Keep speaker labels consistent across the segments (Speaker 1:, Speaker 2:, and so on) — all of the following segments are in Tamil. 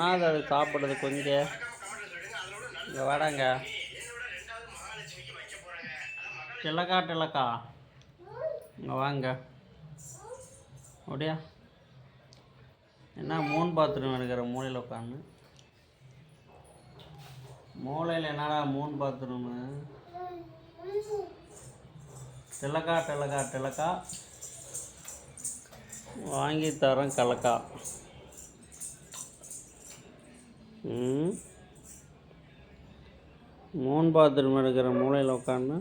Speaker 1: ஆனால் அது சாப்பிடுறது கொஞ்சம் இங்கே வாடாங்க டில்லக்கா இங்கே வாங்க அப்படியா என்ன 3 பாத்ரூம் இருக்கிற மூலையில் உட்காந்து மூலையில் என்னடா 3 பாத்ரூமு டில்லக்கா வாங்கி தரேன் கலக்கா 3 பாத்ரூம் இருக்கிற மூலையில் உட்காந்து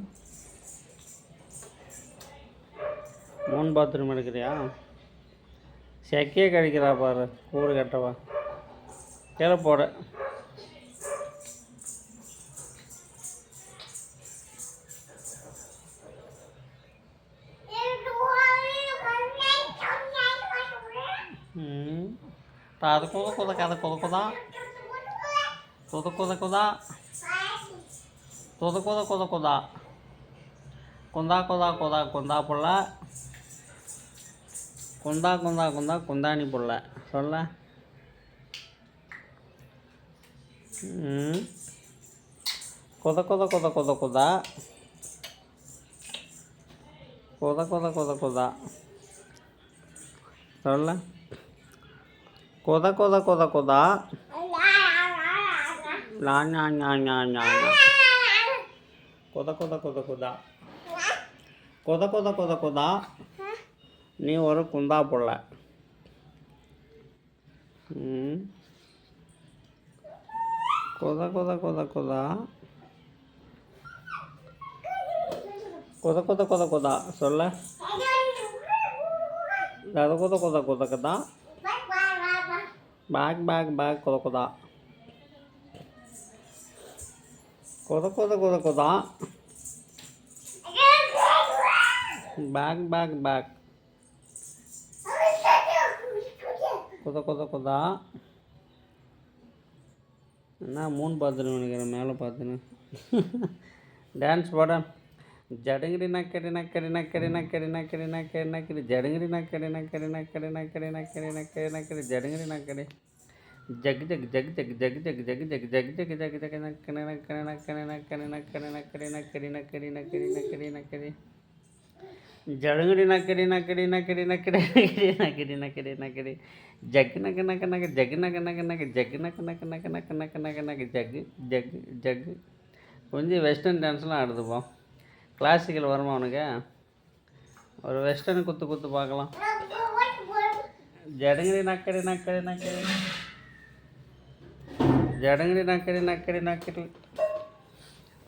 Speaker 1: 3 பாத்ரூம் எடுக்கிறியா செக்கையே கழிக்கிறா பாரு கூடு கட்டவா கீழே போட அது குத கதை குதா குந்தா புள்ள குந்தாணி புள்ள சொல்ல சொல்ல கொதா கொதா நீ ஒரு குந்தா புள்ள கொதா சொல்ல அது கொதக்கதா பேக் கொதா பேக் கொதா என்ன 3 பாத்ரூம் நினைக்கிறேன் மேலே பார்த்துன்னு டான்ஸ் போட ஜடங்கிரி நக்கடி ஜடங்கிரி நக்கடி ஜடங்கிரி நக்கடி ஜக் ஜடங்கடி நக்கடி ஜக் கொஞ்சம் வெஸ்டர்ன் டான்ஸ்லாம் ஆடுதுப்போம் கிளாசிக்கல் வருமா அவனுக்கு ஒரு வெஸ்டர்ன் குத்து பார்க்கலாம் ஜடங்கடி நக்கடி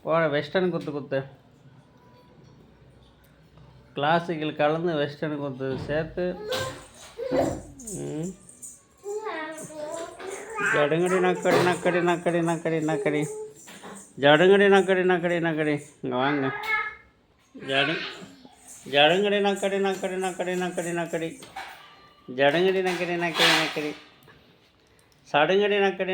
Speaker 1: போட வெஸ்டர்ன் குத்து கிளாசிக்கல் கலந்து வெஸ்டர்ன் குத்து சேர்த்து ஜடங்கடி நக்கடி ஜடங்கடி நக்கடி இங்கே வாங்க ஜடங்கடி நக்கடி ஜடங்கடி நக்கடி சடுங்கடி நக்கடி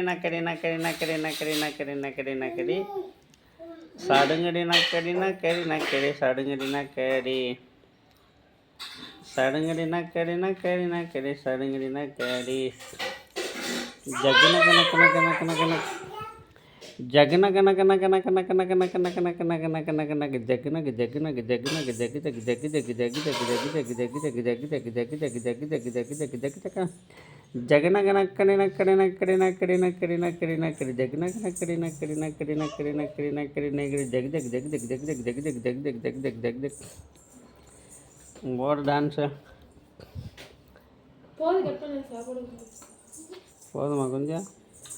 Speaker 1: சடுங்கடி நக்கடி சடுங்கடி நக்கடி ஜக்னக ஒரு டான்ஸு போதுமா கொஞ்சம்